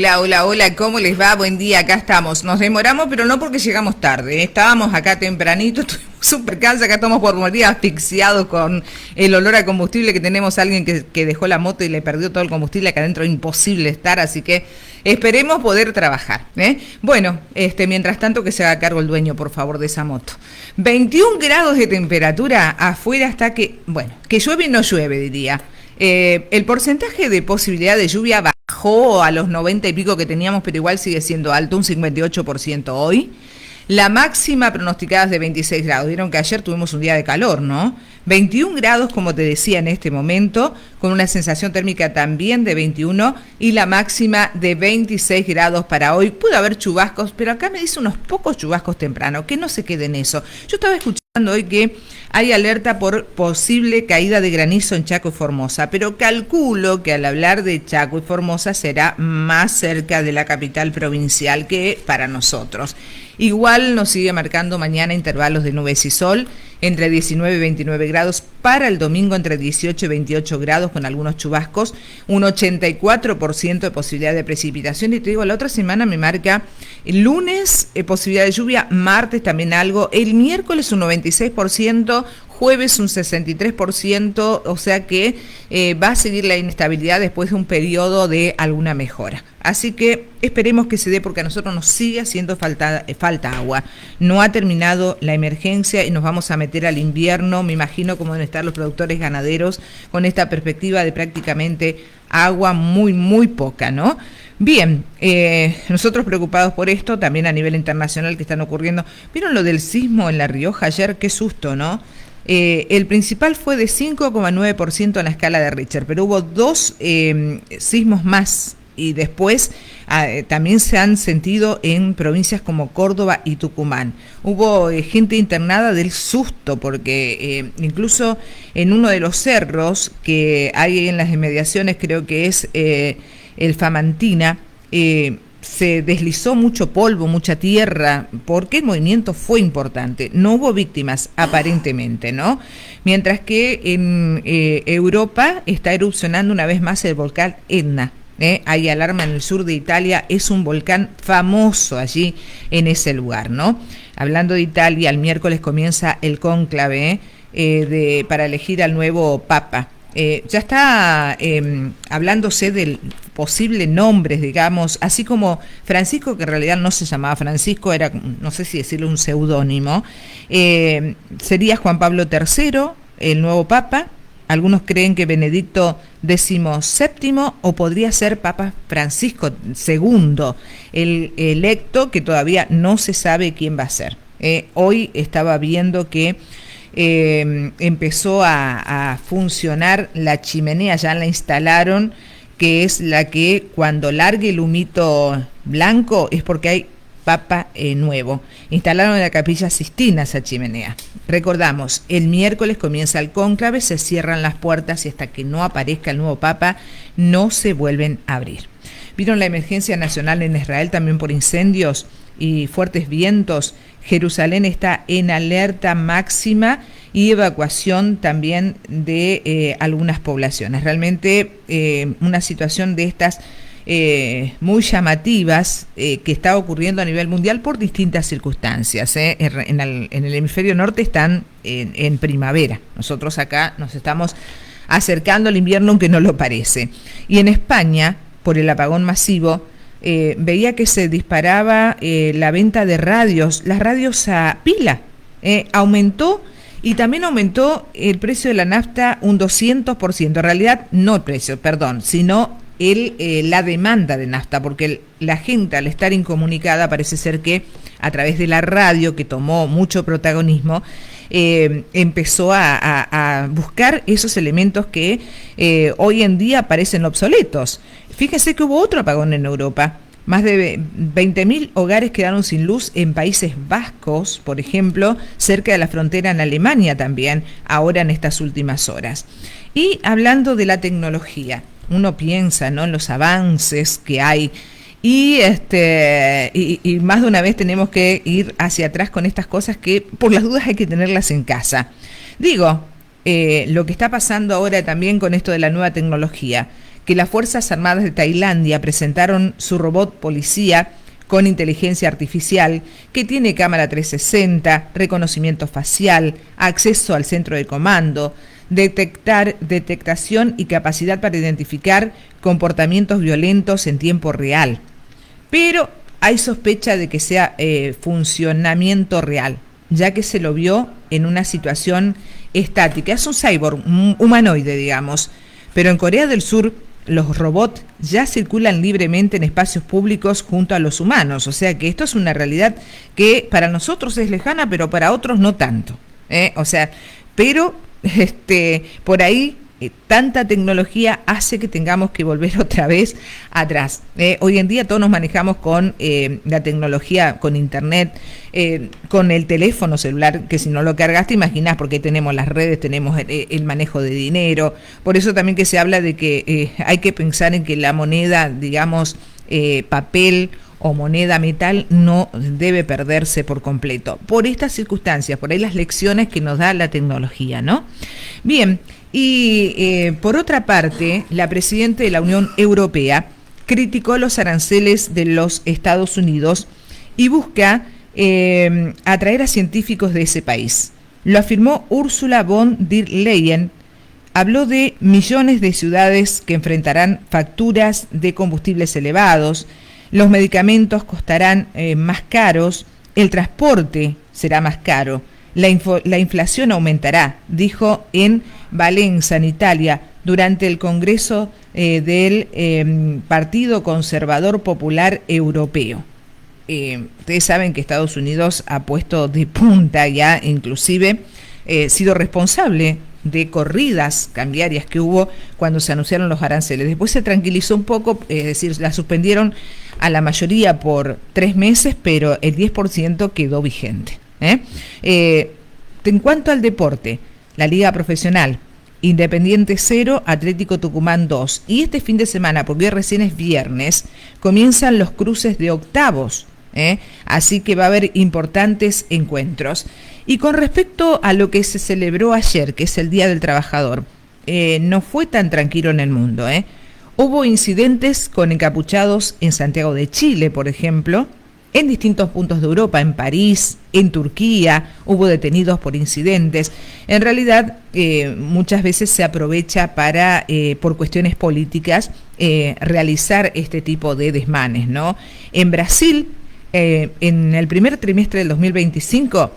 Hola, hola, hola, ¿cómo les va? Buen día, acá estamos. Nos demoramos, pero no porque llegamos tarde. Estábamos acá tempranito, estuvimos súper cansados, acá estamos por morir asfixiados con el olor a combustible que tenemos. Alguien que dejó la moto y le perdió todo el combustible, acá adentro imposible estar, así que esperemos poder trabajar. Bueno, mientras tanto que se haga cargo el dueño, por favor, de esa moto. 21 grados de temperatura afuera hasta que, bueno, que llueve y no llueve, diría. El porcentaje de posibilidad de lluvia bajó a los 90 y pico que teníamos, pero igual sigue siendo alto, un 58% hoy. La máxima pronosticada es de 26 grados. Vieron que ayer tuvimos un día de calor, ¿no? 21 grados, como te decía, en este momento, con una sensación térmica también de 21 y la máxima de 26 grados para hoy. Pudo haber chubascos, pero acá me dice unos pocos chubascos temprano, que no se quede en eso. Yo estaba escuchando hoy que hay alerta por posible caída de granizo en Chaco y Formosa, pero calculo que al hablar de Chaco y Formosa será más cerca de la capital provincial que para nosotros. Igual nos sigue marcando mañana intervalos de nubes y sol entre 19 y 29 grados, para el domingo entre 18 y 28 grados con algunos chubascos, un 84% de posibilidad de precipitación, y te digo, la otra semana me marca el lunes posibilidad de lluvia, martes también algo, el miércoles un 96%, jueves un 63%, o sea que va a seguir la inestabilidad después de un periodo de alguna mejora. Así que esperemos que se dé, porque a nosotros nos sigue haciendo falta agua. No ha terminado la emergencia y nos vamos a meter al invierno, me imagino cómo deben estar los productores ganaderos con esta perspectiva de prácticamente agua muy, muy poca, ¿no? Bien, nosotros preocupados por esto, también a nivel internacional que están ocurriendo. ¿Vieron lo del sismo en La Rioja ayer? Qué susto, ¿no? El principal fue de 5,9% en la escala de Richter, pero hubo dos sismos más y después también se han sentido en provincias como Córdoba y Tucumán. Hubo gente internada del susto porque incluso en uno de los cerros que hay en las inmediaciones, creo que es el Famantina, se deslizó mucho polvo, mucha tierra, porque el movimiento fue importante. No hubo víctimas, aparentemente, ¿no? Mientras que en Europa está erupcionando una vez más el volcán Etna. Hay alarma en el sur de Italia, es un volcán famoso allí en ese lugar, ¿no? Hablando de Italia, el miércoles comienza el cónclave para elegir al nuevo papa. Ya está hablándose del posible nombres, digamos, así como Francisco, que en realidad no se llamaba Francisco, era, no sé si decirle un seudónimo, sería Juan Pablo III, el nuevo papa. Algunos creen que Benedicto XVII o podría ser Papa Francisco II, el electo, que todavía no se sabe quién va a ser. Hoy estaba viendo que empezó a funcionar la chimenea, ya la instalaron, que es la que cuando largue el humito blanco es porque hay Papa nuevo. Instalaron en la Capilla Sistina esa chimenea. Recordamos, el miércoles comienza el cónclave, se cierran las puertas y hasta que no aparezca el nuevo Papa no se vuelven a abrir. ¿Vieron la emergencia nacional en Israel también por incendios y fuertes vientos? Jerusalén está en alerta máxima y evacuación también de algunas poblaciones. Realmente una situación de estas muy llamativas que está ocurriendo a nivel mundial por distintas circunstancias. En el hemisferio norte están en primavera. Nosotros acá nos estamos acercando al invierno, aunque no lo parece. Y en España, por el apagón masivo, veía que se disparaba la venta de radios, las radios a pila. Aumentó. Y también aumentó el precio de la nafta un 200%. En realidad, no el precio, perdón, sino la demanda de nafta, porque la gente, al estar incomunicada, parece ser que a través de la radio, que tomó mucho protagonismo, empezó a buscar esos elementos que hoy en día parecen obsoletos. Fíjense que hubo otro apagón en Europa. Más de 20.000 hogares quedaron sin luz en Países Vascos, por ejemplo, cerca de la frontera en Alemania también, ahora en estas últimas horas. Y hablando de la tecnología, uno piensa, ¿no?, en los avances que hay y más de una vez tenemos que ir hacia atrás con estas cosas que por las dudas hay que tenerlas en casa. Digo, lo que está pasando ahora también con esto de la nueva tecnología, que las Fuerzas Armadas de Tailandia presentaron su robot policía con inteligencia artificial, que tiene cámara 360, reconocimiento facial, acceso al centro de comando, detectación y capacidad para identificar comportamientos violentos en tiempo real. Pero hay sospecha de que sea funcionamiento real, ya que se lo vio en una situación estática. Es un cyborg, un humanoide, digamos. Pero en Corea del Sur, los robots ya circulan libremente en espacios públicos junto a los humanos. O sea que esto es una realidad que para nosotros es lejana, pero para otros no tanto. O sea, pero por ahí tanta tecnología hace que tengamos que volver otra vez atrás. Hoy en día todos nos manejamos con la tecnología, con internet, con el teléfono celular, que si no lo cargas te imaginas, porque tenemos las redes, tenemos el manejo de dinero. Por eso también que se habla de que hay que pensar en que la moneda, digamos, papel o moneda metal no debe perderse por completo. Por estas circunstancias, por ahí las lecciones que nos da la tecnología, ¿no? Bien. Y por otra parte, la presidenta de la Unión Europea criticó los aranceles de los Estados Unidos y busca atraer a científicos de ese país. Lo afirmó Ursula von der Leyen. Habló de millones de ciudades que enfrentarán facturas de combustibles elevados, los medicamentos costarán más caros, el transporte será más caro. La inflación aumentará, dijo en Valencia, en Italia, durante el Congreso del Partido Conservador Popular Europeo. Ustedes saben que Estados Unidos ha puesto de punta ya, inclusive, sido responsable de corridas cambiarias que hubo cuando se anunciaron los aranceles. Después se tranquilizó un poco, es decir, la suspendieron a la mayoría por 3 meses, pero el 10% quedó vigente. En cuanto al deporte, la Liga Profesional, Independiente 0, Atlético Tucumán 2. Y este fin de semana, porque recién es viernes, comienzan los cruces de octavos. Así que va a haber importantes encuentros. Y con respecto a lo que se celebró ayer, que es el Día del Trabajador, no fue tan tranquilo en el mundo. Hubo incidentes con encapuchados en Santiago de Chile, por ejemplo. En distintos puntos de Europa, en París, en Turquía, hubo detenidos por incidentes. En realidad, muchas veces se aprovecha para, por cuestiones políticas, realizar este tipo de desmanes, ¿no? En Brasil, en el primer trimestre del 2025,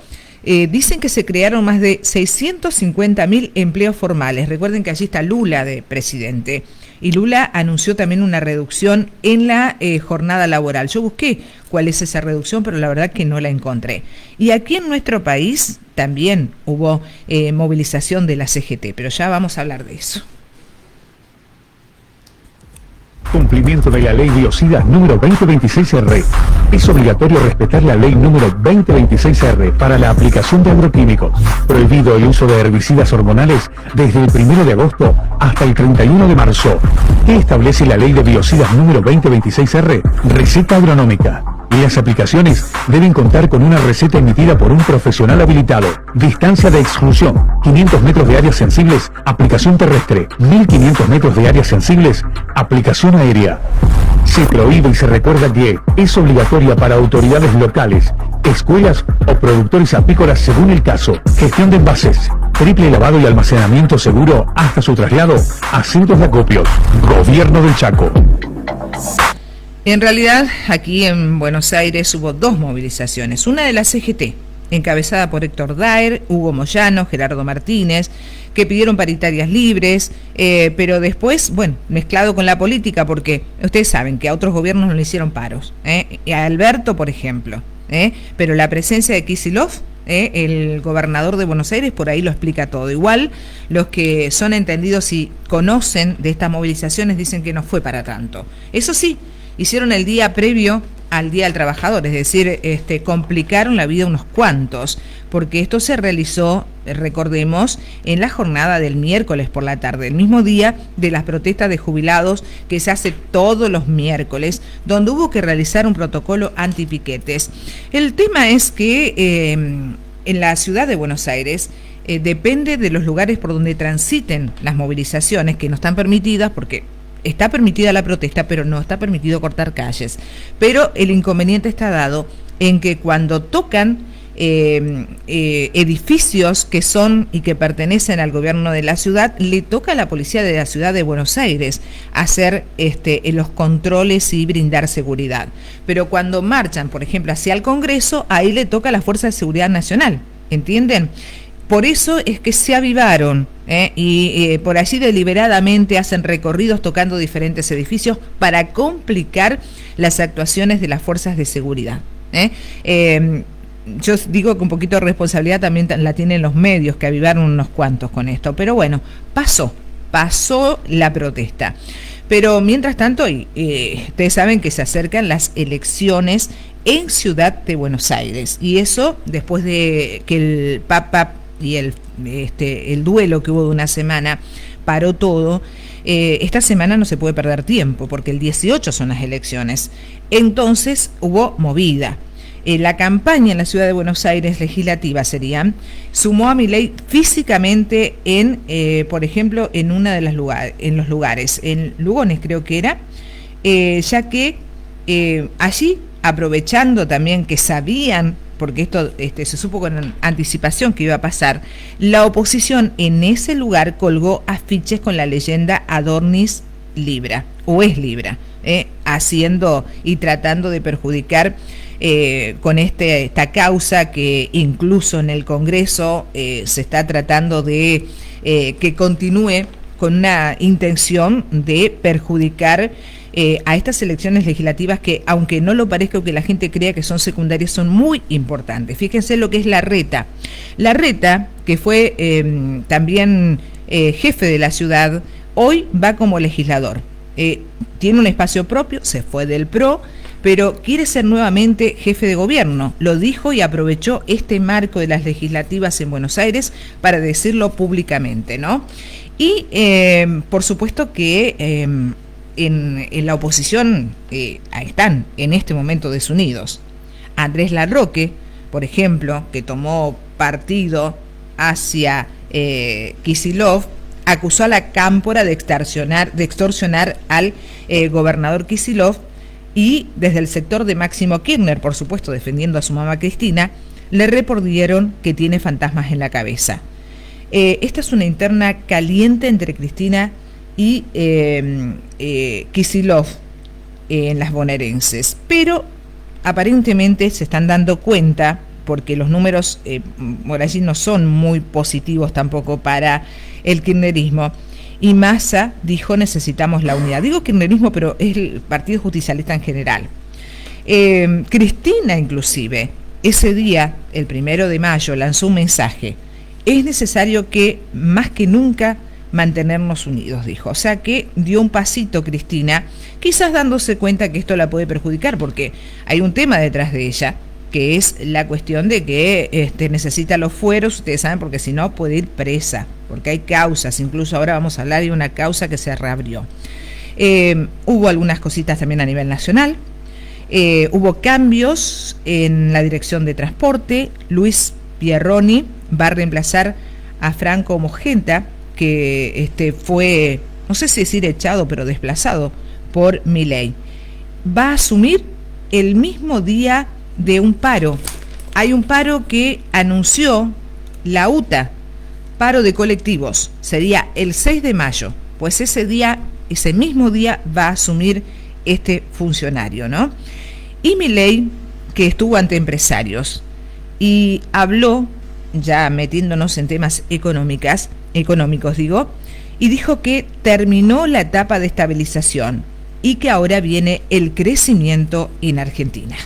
dicen que se crearon más de 650.000 empleos formales. Recuerden que allí está Lula de presidente. Y Lula anunció también una reducción en la jornada laboral. Yo busqué cuál es esa reducción, pero la verdad que no la encontré. Y aquí en nuestro país también hubo movilización de la CGT, pero ya vamos a hablar de eso. Cumplimiento de la Ley Biocidas número 2026R. Es obligatorio respetar la Ley número 2026R para la aplicación de agroquímicos. Prohibido el uso de herbicidas hormonales desde el 1 de agosto hasta el 31 de marzo. ¿Qué establece la Ley de Biocidas número 2026R? Receta agronómica. Las aplicaciones deben contar con una receta emitida por un profesional habilitado. Distancia de exclusión: 500 metros de áreas sensibles, aplicación terrestre. 1500 metros de áreas sensibles, aplicación aérea. Se prohíbe y se recuerda que es obligatoria para autoridades locales, escuelas o productores apícolas según el caso. Gestión de envases. Triple lavado y almacenamiento seguro hasta su traslado a centros de acopios. Gobierno del Chaco. En realidad, aquí en Buenos Aires hubo 2 movilizaciones. Una de la CGT, encabezada por Héctor Daer, Hugo Moyano, Gerardo Martínez, que pidieron paritarias libres, pero después, bueno, mezclado con la política, porque ustedes saben que a otros gobiernos no le hicieron paros. A Alberto, por ejemplo. Pero la presencia de Kicillof, el gobernador de Buenos Aires, por ahí lo explica todo. Igual, los que son entendidos y conocen de estas movilizaciones dicen que no fue para tanto. Eso sí, hicieron el día previo al Día del Trabajador, es decir, complicaron la vida unos cuantos, porque esto se realizó, recordemos, en la jornada del miércoles por la tarde, el mismo día de las protestas de jubilados que se hace todos los miércoles, donde hubo que realizar un protocolo antipiquetes. El tema es que en la ciudad de Buenos Aires depende de los lugares por donde transiten las movilizaciones, que no están permitidas porque está permitida la protesta, pero no está permitido cortar calles. Pero el inconveniente está dado en que cuando tocan edificios que son y que pertenecen al gobierno de la ciudad, le toca a la policía de la ciudad de Buenos Aires hacer los controles y brindar seguridad. Pero cuando marchan, por ejemplo, hacia el Congreso, ahí le toca a la Fuerza de Seguridad Nacional, ¿entienden? Por eso es que se avivaron y por allí deliberadamente hacen recorridos tocando diferentes edificios para complicar las actuaciones de las fuerzas de seguridad. Yo digo que un poquito de responsabilidad también la tienen los medios, que avivaron unos cuantos con esto, pero bueno, pasó la protesta. Pero mientras tanto, ustedes saben que se acercan las elecciones en Ciudad de Buenos Aires, y eso después de que el Papa y el duelo que hubo de una semana paró todo. Esta semana no se puede perder tiempo, porque el 18 son las elecciones. Entonces hubo movida. La campaña en la ciudad de Buenos Aires legislativa sumó a Milei físicamente por ejemplo, en los lugares, en Lugones creo que era, ya que allí, aprovechando también que sabían, porque esto se supo con anticipación que iba a pasar, la oposición en ese lugar colgó afiches con la leyenda Adornis Libra, o es Libra, haciendo y tratando de perjudicar con esta causa que incluso en el Congreso se está tratando de que continúe con una intención de perjudicar a estas elecciones legislativas que, aunque no lo parezca o que la gente crea que son secundarias, son muy importantes. Fíjense lo que es Larreta. Larreta, que fue también jefe de la ciudad, hoy va como legislador. Tiene un espacio propio, se fue del PRO, pero quiere ser nuevamente jefe de gobierno. Lo dijo y aprovechó este marco de las legislativas en Buenos Aires para decirlo públicamente, ¿no? Y por supuesto que en la oposición están en este momento desunidos. Andrés Larroque, por ejemplo, que tomó partido hacia Kicillof, acusó a la Cámpora de extorsionar al gobernador Kicillof, y desde el sector de Máximo Kirchner, por supuesto defendiendo a su mamá Cristina, le reportaron que tiene fantasmas en la cabeza. Esta es una interna caliente entre Cristina y Kicillof en las bonaerenses, pero aparentemente se están dando cuenta, porque los números por allí no son muy positivos tampoco para el kirchnerismo. Y Massa dijo: necesitamos la unidad. Digo kirchnerismo, pero es el Partido Justicialista en general. Cristina, inclusive, ese día, el 1 de mayo, lanzó un mensaje: es necesario que, más que nunca, mantenernos unidos, dijo. O sea que dio un pasito Cristina, quizás dándose cuenta que esto la puede perjudicar, porque hay un tema detrás de ella, que es la cuestión de que necesita los fueros, ustedes saben, porque si no puede ir presa, porque hay causas, incluso ahora vamos a hablar de una causa que se reabrió. Hubo algunas cositas también a nivel nacional, hubo cambios en la dirección de transporte. Luis Pierroni va a reemplazar a Franco Mogenta, que fue, no sé si decir echado, pero desplazado por Milei. Va a asumir el mismo día de un paro. Hay un paro que anunció la UTA, paro de colectivos, sería el 6 de mayo, pues ese mismo día va a asumir este funcionario, ¿no? Y Milei, que estuvo ante empresarios y habló, ya metiéndonos en temas económicos, y dijo que terminó la etapa de estabilización y que ahora viene el crecimiento en Argentina.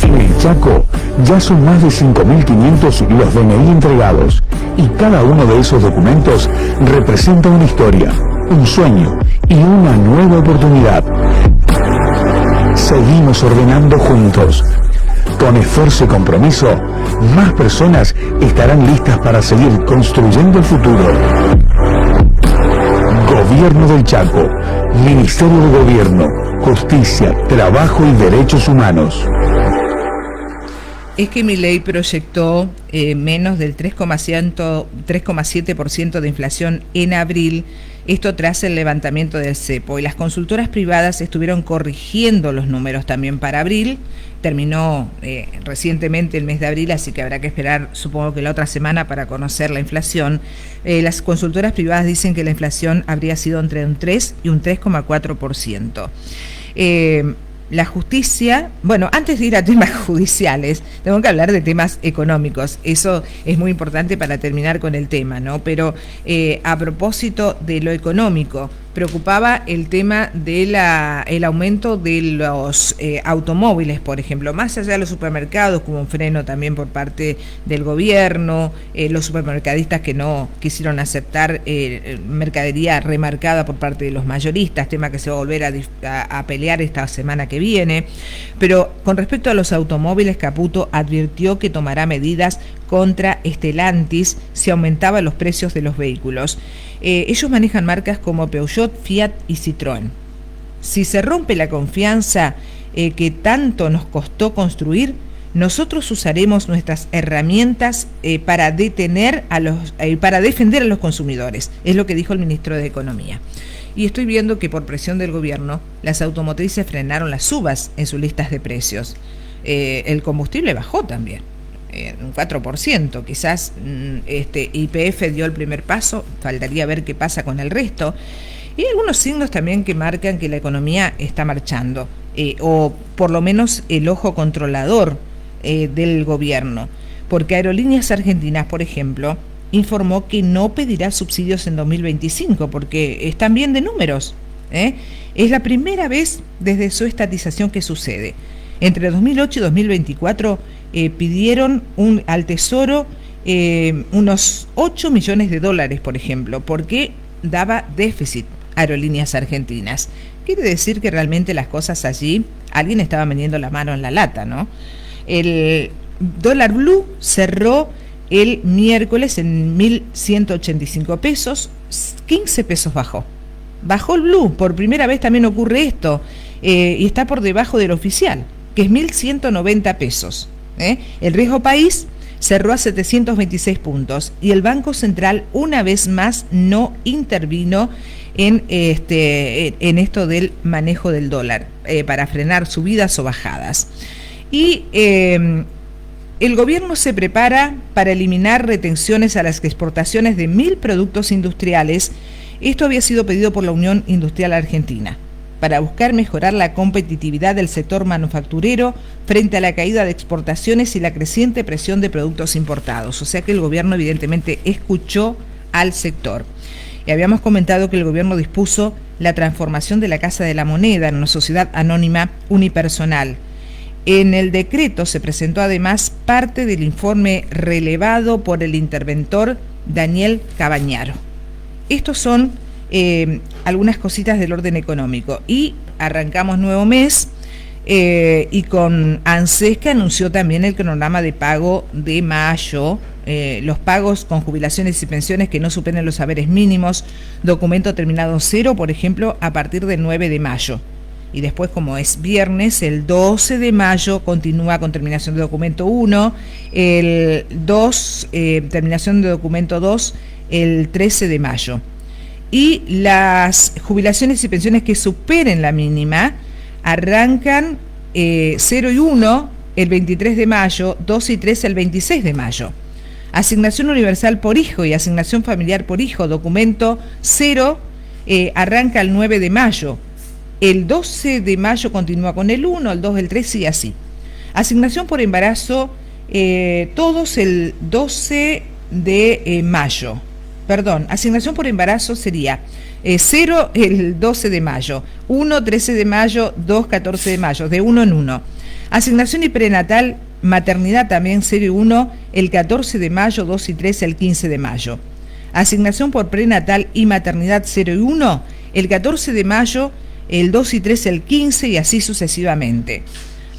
En el Chaco ya son más de 5.500 los DNI entregados, y cada uno de esos documentos representa una historia, un sueño y una nueva oportunidad. Seguimos ordenando juntos. Con esfuerzo y compromiso, más personas estarán listas para seguir construyendo el futuro. Gobierno del Chaco, Ministerio de Gobierno, Justicia, Trabajo y Derechos Humanos. Es que Milei proyectó menos del 3,7% de inflación en abril, esto tras el levantamiento del cepo, y las consultoras privadas estuvieron corrigiendo los números también para abril. Terminó recientemente el mes de abril, así que habrá que esperar, supongo que la otra semana, para conocer la inflación. Las consultoras privadas dicen que la inflación habría sido entre un 3 y un 3,4%. La justicia, bueno, antes de ir a temas judiciales, tengo que hablar de temas económicos. Eso es muy importante para terminar con el tema, ¿no? Pero a propósito de lo económico, preocupaba el tema de el aumento de los automóviles, por ejemplo, más allá de los supermercados, como un freno también por parte del gobierno, los supermercadistas que no quisieron aceptar mercadería remarcada por parte de los mayoristas, tema que se va a volver a pelear esta semana que viene. Pero con respecto a los automóviles, Caputo advirtió que tomará medidas contra Stellantis si aumentaban los precios de los vehículos. Ellos manejan marcas como Peugeot, Fiat y Citroën. Si se rompe la confianza que tanto nos costó construir, nosotros usaremos nuestras herramientas para defender a los consumidores, es lo que dijo el ministro de Economía. Y estoy viendo que por presión del gobierno, las automotrices frenaron las subas en sus listas de precios. El combustible bajó también. Un 4%, quizás YPF dio el primer paso, faltaría ver qué pasa con el resto. Y hay algunos signos también que marcan que la economía está marchando, o por lo menos el ojo controlador del gobierno, porque Aerolíneas Argentinas, por ejemplo, informó que no pedirá subsidios en 2025, porque están bien de números. Es la primera vez desde su estatización que sucede. Entre 2008 y 2024 pidieron al Tesoro unos 8 millones de dólares, por ejemplo, porque daba déficit Aerolíneas Argentinas. Quiere decir que realmente las cosas allí, alguien estaba metiendo la mano en la lata, ¿no? El dólar blue cerró el miércoles en 1.185 pesos, 15 pesos bajó. Bajó el blue, por primera vez también ocurre esto, y está por debajo del oficial, que es 1.190 pesos. El riesgo país cerró a 726 puntos y el Banco Central una vez más no intervino en esto del manejo del dólar para frenar subidas o bajadas. Y el gobierno se prepara para eliminar retenciones a las exportaciones de 1.000 productos industriales. Esto había sido pedido por la Unión Industrial Argentina, para buscar mejorar la competitividad del sector manufacturero frente a la caída de exportaciones y la creciente presión de productos importados. O sea que el gobierno evidentemente escuchó al sector. Y habíamos comentado que el gobierno dispuso la transformación de la Casa de la Moneda en una sociedad anónima unipersonal. En el decreto se presentó además parte del informe relevado por el interventor Daniel Cabañaro. Estos son algunas cositas del orden económico. Y arrancamos nuevo mes y con ANSES, que anunció también el cronograma de pago de mayo, los pagos con jubilaciones y pensiones que no superen los haberes mínimos, documento terminado 0, por ejemplo, a partir del 9 de mayo. Y después, como es viernes, el 12 de mayo continúa con terminación de documento 1, el 2, terminación de documento 2, el 13 de mayo. Y las jubilaciones y pensiones que superen la mínima arrancan 0 y 1 el 23 de mayo, 2 y 3 el 26 de mayo. Asignación universal por hijo y asignación familiar por hijo, documento 0, arranca el 9 de mayo. El 12 de mayo continúa con el 1, el 2, el 3 y así. Asignación por embarazo, todos el 12 de mayo. Perdón, asignación por embarazo sería 0 el 12 de mayo, 1 13 de mayo, 2 14 de mayo, de 1 en 1. Asignación y prenatal, maternidad también 0 y 1, el 14 de mayo, 2 y 3 el 15 de mayo. Asignación por prenatal y maternidad 0 y 1, el 14 de mayo, el 2 y 3 el 15 y así sucesivamente.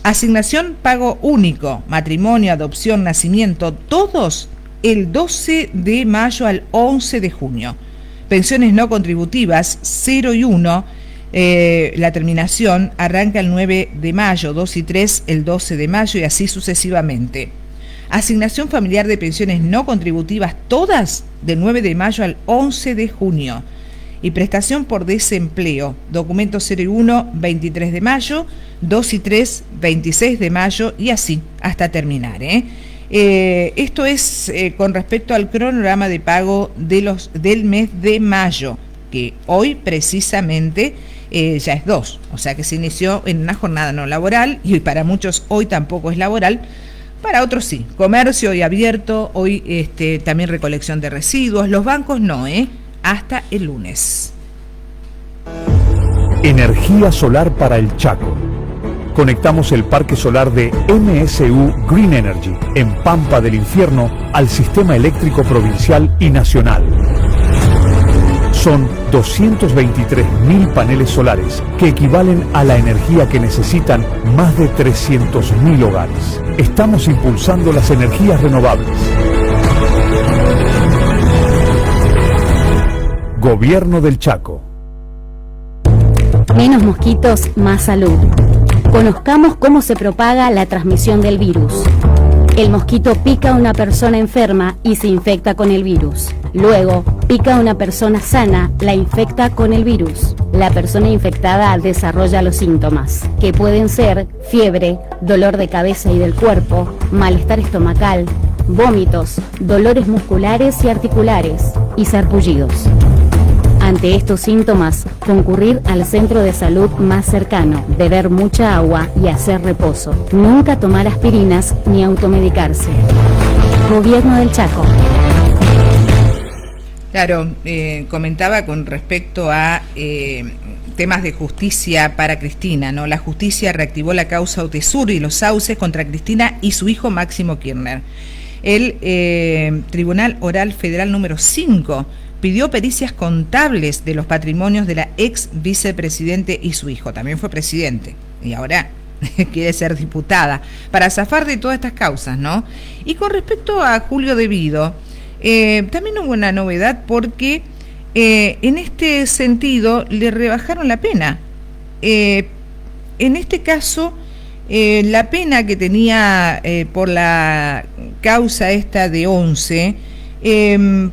Asignación pago único, matrimonio, adopción, nacimiento, todos el 12 de mayo al 11 de junio. Pensiones no contributivas 0 y 1, La terminación arranca el 9 de mayo, 2 y 3 el 12 de mayo y así sucesivamente. Asignación familiar de pensiones no contributivas, todas del 9 de mayo al 11 de junio. Y prestación por desempleo, documento 0 y 1, 23 de mayo, 2 y 3, 26 de mayo y así hasta terminar. Esto es con respecto al cronograma de pago del mes de mayo, que hoy precisamente ya es 2, o sea que se inició en una jornada no laboral y para muchos hoy tampoco es laboral, para otros sí, comercio hoy abierto, hoy también recolección de residuos, los bancos no, hasta el lunes. Energía solar para el Chaco. Conectamos el parque solar de MSU Green Energy en Pampa del Infierno al sistema eléctrico provincial y nacional. Son 223.000 paneles solares que equivalen a la energía que necesitan más de 300.000 hogares. Estamos impulsando las energías renovables. Gobierno del Chaco. Menos mosquitos, más salud. Conozcamos cómo se propaga la transmisión del virus. El mosquito pica a una persona enferma y se infecta con el virus. Luego, pica a una persona sana, la infecta con el virus. La persona infectada desarrolla los síntomas, que pueden ser fiebre, dolor de cabeza y del cuerpo, malestar estomacal, vómitos, dolores musculares y articulares y sarpullidos. Ante estos síntomas, concurrir al centro de salud más cercano, beber mucha agua y hacer reposo. Nunca tomar aspirinas ni automedicarse. Gobierno del Chaco. Claro, comentaba con respecto a temas de justicia para Cristina, ¿no? La justicia reactivó la causa Otesur y los sauces contra Cristina y su hijo Máximo Kirchner. El Tribunal Oral Federal número 5 pidió pericias contables de los patrimonios de la ex vicepresidente y su hijo. También fue presidente y ahora quiere ser diputada para zafar de todas estas causas, ¿no? Y con respecto a Julio De Vido, también hubo una novedad porque en este sentido le rebajaron la pena. En este caso, la pena que tenía por la causa esta de 11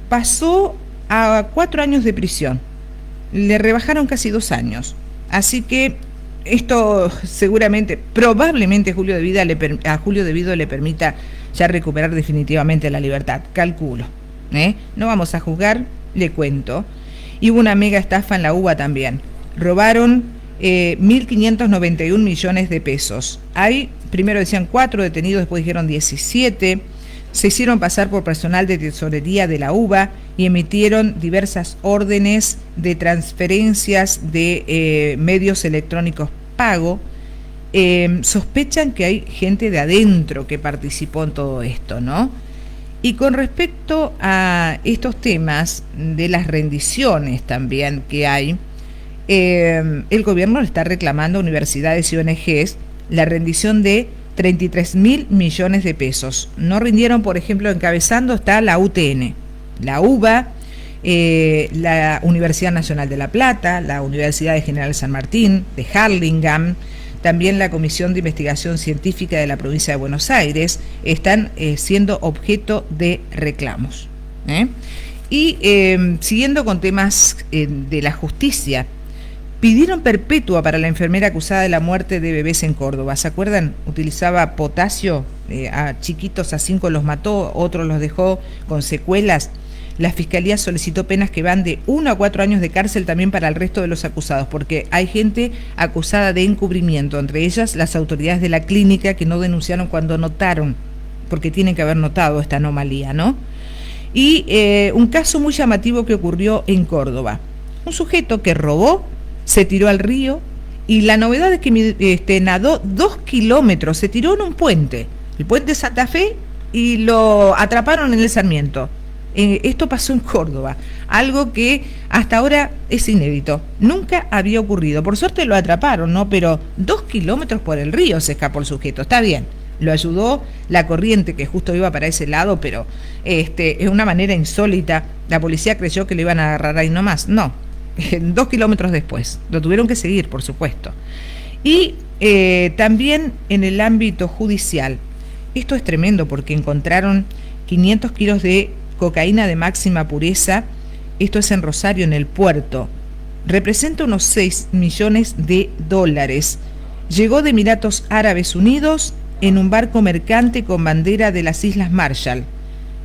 pasó a 4 años de prisión. Le rebajaron casi 2 años. Así que esto seguramente, probablemente a Julio De Vido le permita ya recuperar definitivamente la libertad, calculo. No vamos a juzgar, le cuento. Y hubo una mega estafa en la UBA también. Robaron 1.591 millones de pesos. Hay, primero decían 4 detenidos, después dijeron 17. Se hicieron pasar por personal de tesorería de la UBA y emitieron diversas órdenes de transferencias de medios electrónicos pago. Sospechan que hay gente de adentro que participó en todo esto, ¿no? Y con respecto a estos temas de las rendiciones también que hay, el gobierno le está reclamando a universidades y ONGs la rendición de 33.000 millones de pesos. No rindieron, por ejemplo, encabezando está la UTN, la UBA, la Universidad Nacional de La Plata, la Universidad de General San Martín, de Harlingen, también la Comisión de Investigación Científica de la Provincia de Buenos Aires, están siendo objeto de reclamos. Y siguiendo con temas de la justicia, pidieron perpetua para la enfermera acusada de la muerte de bebés en Córdoba. ¿Se acuerdan? Utilizaba potasio, a chiquitos, a 5 los mató, otros los dejó con secuelas. La Fiscalía solicitó penas que van de 1 a 4 años de cárcel también para el resto de los acusados, porque hay gente acusada de encubrimiento, entre ellas las autoridades de la clínica que no denunciaron cuando notaron, porque tienen que haber notado esta anomalía, ¿no? Y un caso muy llamativo que ocurrió en Córdoba. Un sujeto que robó, se tiró al río y la novedad es que nadó 2 kilómetros, se tiró en un puente, el puente Santa Fe, y lo atraparon en el Sarmiento. Esto pasó en Córdoba, algo que hasta ahora es inédito, nunca había ocurrido. Por suerte lo atraparon, ¿no? Pero 2 kilómetros por el río se escapó el sujeto, está bien. Lo ayudó la corriente que justo iba para ese lado, pero es una manera insólita. La policía creyó que lo iban a agarrar ahí nomás. No, 2 kilómetros después. Lo tuvieron que seguir, por supuesto. Y también en el ámbito judicial, esto es tremendo porque encontraron 500 kilos de cocaína de máxima pureza, esto es en Rosario, en el puerto, representa unos 6 millones de dólares. Llegó de Emiratos Árabes Unidos en un barco mercante con bandera de las Islas Marshall.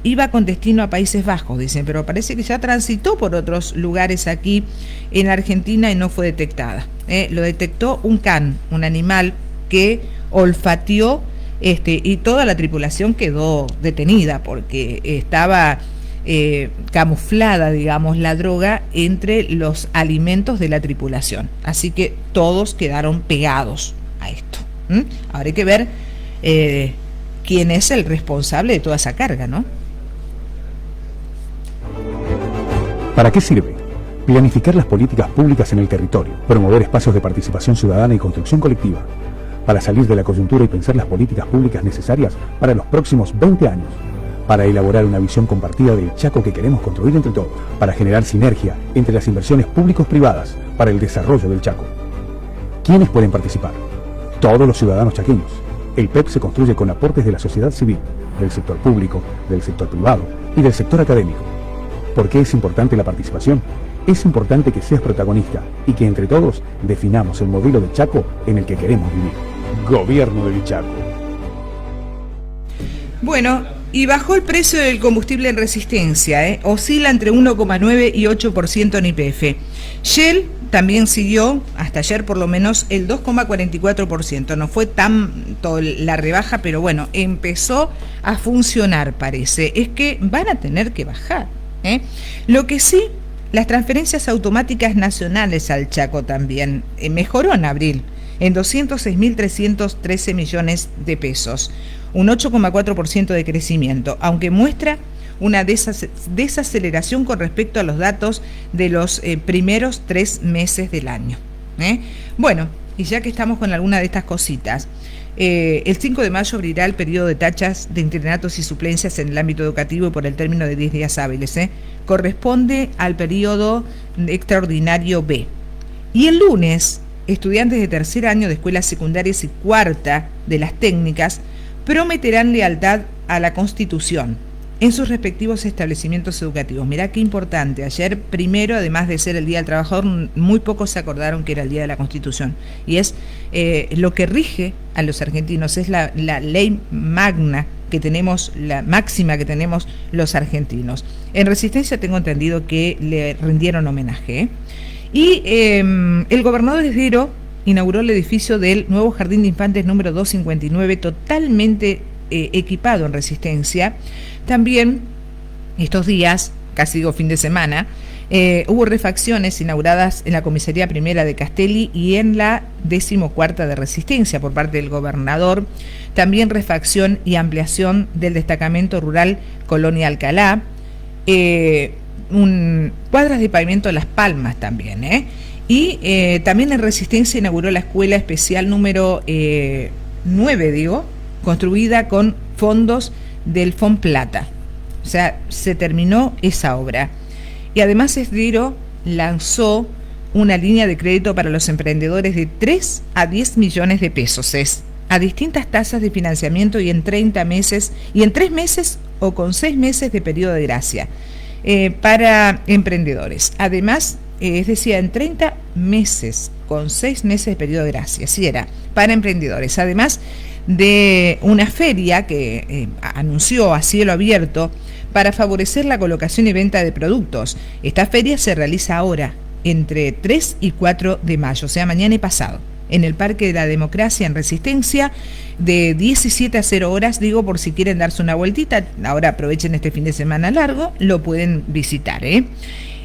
Iba con destino a Países Bajos, dicen, pero parece que ya transitó por otros lugares aquí en Argentina y no fue detectada. Lo detectó un can, un animal que olfateó, y toda la tripulación quedó detenida porque estaba camuflada, digamos, la droga entre los alimentos de la tripulación. Así que todos quedaron pegados a esto. Ahora hay que ver quién es el responsable de toda esa carga, ¿no? ¿Para qué sirve? Planificar las políticas públicas en el territorio, promover espacios de participación ciudadana y construcción colectiva, para salir de la coyuntura y pensar las políticas públicas necesarias para los próximos 20 años, para elaborar una visión compartida del Chaco que queremos construir entre todos, para generar sinergia entre las inversiones públicos-privadas para el desarrollo del Chaco. ¿Quiénes pueden participar? Todos los ciudadanos chaqueños. El PEP se construye con aportes de la sociedad civil, del sector público, del sector privado y del sector académico. ¿Por qué es importante la participación? Es importante que seas protagonista y que entre todos definamos el modelo de Chaco en el que queremos vivir. Gobierno del Chaco. Bueno, y bajó el precio del combustible en Resistencia, oscila entre 1,9 y 8% en YPF. Shell también siguió, hasta ayer por lo menos, el 2,44%. No fue tanto la rebaja, pero bueno, empezó a funcionar, parece. Es que van a tener que bajar. Lo que sí, las transferencias automáticas nacionales al Chaco también mejoró en abril, en 206.313 millones de pesos, un 8,4% de crecimiento, aunque muestra una desaceleración con respecto a los datos de los primeros 3 meses del año. Bueno, y ya que estamos con alguna de estas cositas, el 5 de mayo abrirá el periodo de tachas de internatos y suplencias en el ámbito educativo por el término de 10 días hábiles. Corresponde al periodo extraordinario B. Y el lunes, estudiantes de tercer año de escuelas secundarias y cuarta de las técnicas prometerán lealtad a la Constitución en sus respectivos establecimientos educativos. Mirá qué importante. Ayer, primero, además de ser el Día del Trabajador, muy pocos se acordaron que era el Día de la Constitución. Y es lo que rige a los argentinos, es la ley magna que tenemos, la máxima que tenemos los argentinos. En Resistencia tengo entendido que le rindieron homenaje. Y el gobernador Esdero inauguró el edificio del nuevo Jardín de Infantes número 259, totalmente equipado en Resistencia. También estos días, casi digo fin de semana, hubo refacciones inauguradas en la Comisaría Primera de Castelli y en la 14ª de Resistencia por parte del gobernador. También refacción y ampliación del destacamento rural Colonia Alcalá. Cuadras de pavimento Las Palmas también. Y también en Resistencia inauguró la Escuela Especial número 9, construida con fondos del FONPLATA. O sea, se terminó esa obra. Y además Esdero lanzó una línea de crédito para los emprendedores de 3 a 10 millones de pesos. Es a distintas tasas de financiamiento y en 30 meses, y en 3 meses o con 6 meses de periodo de gracia para emprendedores. Además, decía, en 30 meses con 6 meses de periodo de gracia. Así era, para emprendedores. Además de una feria que anunció a cielo abierto para favorecer la colocación y venta de productos. Esta feria se realiza ahora, entre 3 y 4 de mayo, o sea, mañana y pasado, en el Parque de la Democracia en Resistencia, de 17 a 0 horas, digo, por si quieren darse una vueltita. Ahora aprovechen este fin de semana largo, lo pueden visitar.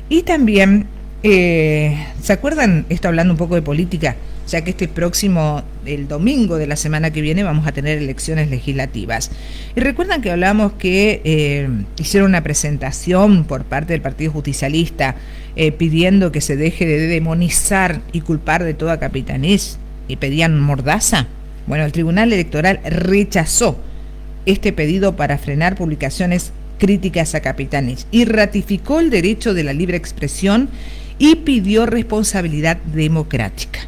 Y también, ¿se acuerdan? Esto hablando un poco de política, ya que el domingo de la semana que viene vamos a tener elecciones legislativas. Y recuerdan que hablamos que hicieron una presentación por parte del Partido Justicialista pidiendo que se deje de demonizar y culpar de toda capitanez y pedían mordaza. Bueno, el Tribunal Electoral rechazó este pedido para frenar publicaciones críticas a Capitanich y ratificó el derecho de la libre expresión y pidió responsabilidad democrática.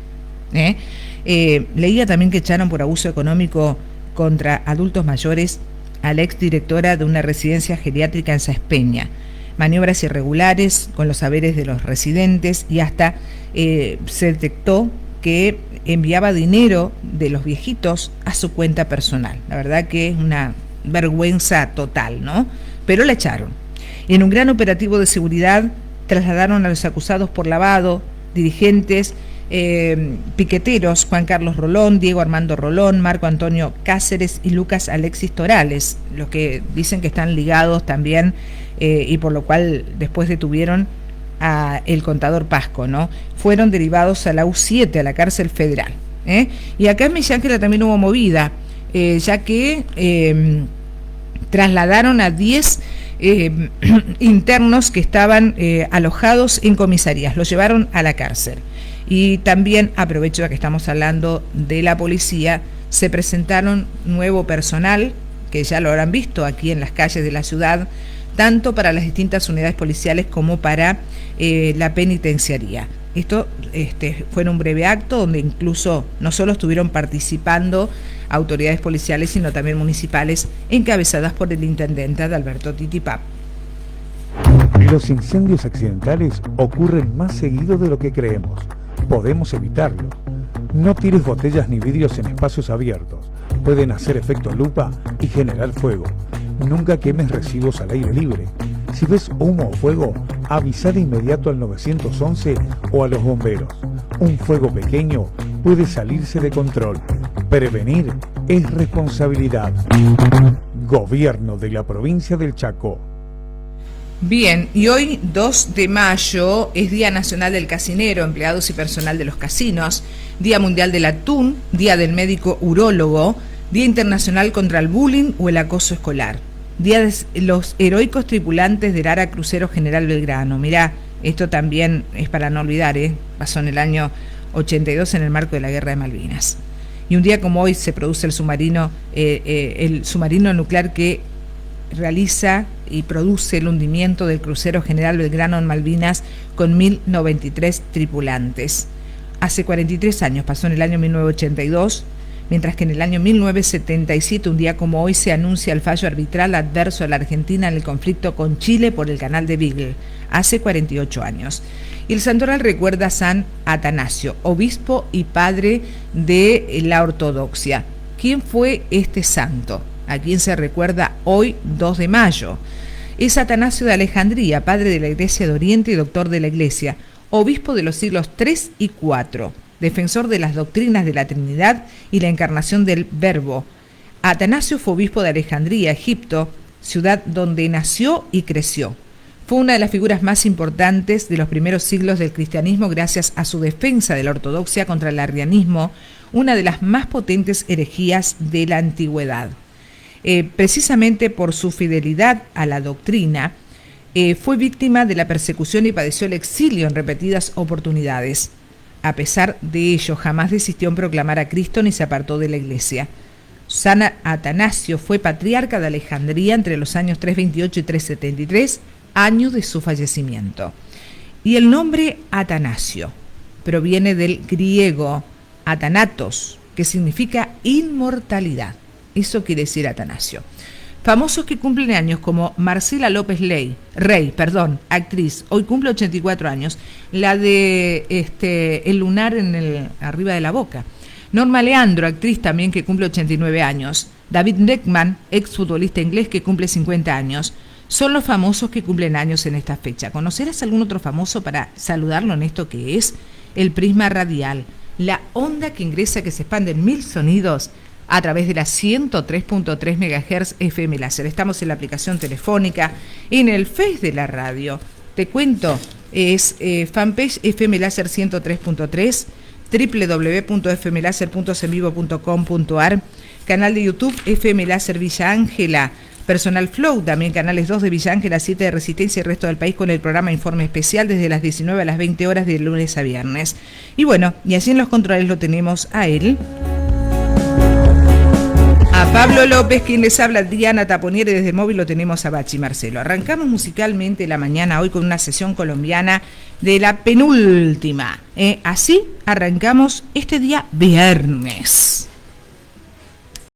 Leía también que echaron por abuso económico contra adultos mayores a la exdirectora de una residencia geriátrica en Sáenz Peña. Maniobras irregulares con los saberes de los residentes y hasta se detectó que enviaba dinero de los viejitos a su cuenta personal. La verdad que es una vergüenza total, ¿no? Pero la echaron. En un gran operativo de seguridad trasladaron a los acusados por lavado, dirigentes, piqueteros, Juan Carlos Rolón, Diego Armando Rolón, Marco Antonio Cáceres y Lucas Alexis Torales, los que dicen que están ligados también y por lo cual después detuvieron a el contador Pasco, ¿no? Fueron derivados a la U7, a la cárcel federal. Y acá en Villa Ángela también hubo movida, ya que trasladaron a 10 internos que estaban alojados en comisarías, los llevaron a la cárcel. Y también, aprovecho que estamos hablando de la policía, se presentaron nuevo personal, que ya lo habrán visto aquí en las calles de la ciudad, tanto para las distintas unidades policiales como para la penitenciaría. Esto fue en un breve acto donde incluso no solo estuvieron participando autoridades policiales, sino también municipales, encabezadas por el intendente Adalberto Titipap. Los incendios accidentales ocurren más seguido de lo que creemos. Podemos evitarlo. No tires botellas ni vidrios en espacios abiertos. Pueden hacer efecto lupa y generar fuego. Nunca quemes residuos al aire libre. Si ves humo o fuego, avisa de inmediato al 911 o a los bomberos. Un fuego pequeño puede salirse de control. Prevenir es responsabilidad. Gobierno de la provincia del Chaco. Bien, y hoy 2 de mayo es Día Nacional del Casinero, empleados y personal de los casinos, Día Mundial del Atún, Día del Médico Urólogo, Día Internacional contra el Bullying o el Acoso Escolar, Día de los Heroicos Tripulantes del Ara Crucero General Belgrano. Mirá, esto también es para no olvidar, pasó en el año 82 en el marco de la Guerra de Malvinas. Y un día como hoy se produce el submarino nuclear que realiza y produce el hundimiento del crucero General Belgrano en Malvinas con 1.093 tripulantes. Hace 43 años, pasó en el año 1982, mientras que en el año 1977, un día como hoy, se anuncia el fallo arbitral adverso a la Argentina en el conflicto con Chile por el canal de Beagle, hace 48 años. Y el santoral recuerda a San Atanasio, obispo y padre de la ortodoxia. ¿Quién fue este santo? A quien se recuerda hoy 2 de mayo. Es Atanasio de Alejandría, padre de la Iglesia de Oriente y doctor de la Iglesia, obispo de los siglos III y IV, defensor de las doctrinas de la Trinidad y la encarnación del Verbo. Atanasio fue obispo de Alejandría, Egipto, ciudad donde nació y creció. Fue una de las figuras más importantes de los primeros siglos del cristianismo gracias a su defensa de la ortodoxia contra el arrianismo, una de las más potentes herejías de la antigüedad. Precisamente por su fidelidad a la doctrina, fue víctima de la persecución y padeció el exilio en repetidas oportunidades. A pesar de ello, jamás desistió en proclamar a Cristo ni se apartó de la Iglesia. San Atanasio fue patriarca de Alejandría entre los años 328 y 373, año de su fallecimiento. Y el nombre Atanasio proviene del griego Athanatos, que significa inmortalidad. Eso quiere decir Atanasio. Famosos que cumplen años como Marcela López Rey, actriz, hoy cumple 84 años, la de el lunar arriba de la boca. Norma Leandro, actriz también que cumple 89 años. David Neckman, exfutbolista inglés que cumple 50 años. Son los famosos que cumplen años en esta fecha. ¿Conocerás algún otro famoso para saludarlo en esto que es el prisma radial? La onda que ingresa, que se expande en 1000 sonidos a través de la 103.3 MHz FM Láser. Estamos en la aplicación telefónica, en el Face de la radio. Te cuento, es fanpage FM Láser 103.3, www.fmlaser.semvivo.com.ar, canal de YouTube FM Láser Villa Ángela, Personal Flow, también canales 2 de Villa Ángela, 7 de Resistencia y el resto del país con el programa Informe Especial desde las 19 a las 20 horas de lunes a viernes. Y bueno, y así en los controles lo tenemos a él, A Pablo López, quien les habla, Diana Taponiere, desde el móvil lo tenemos a Bachi Marcelo. Arrancamos musicalmente la mañana hoy con una sesión colombiana de la penúltima. Así arrancamos este día viernes.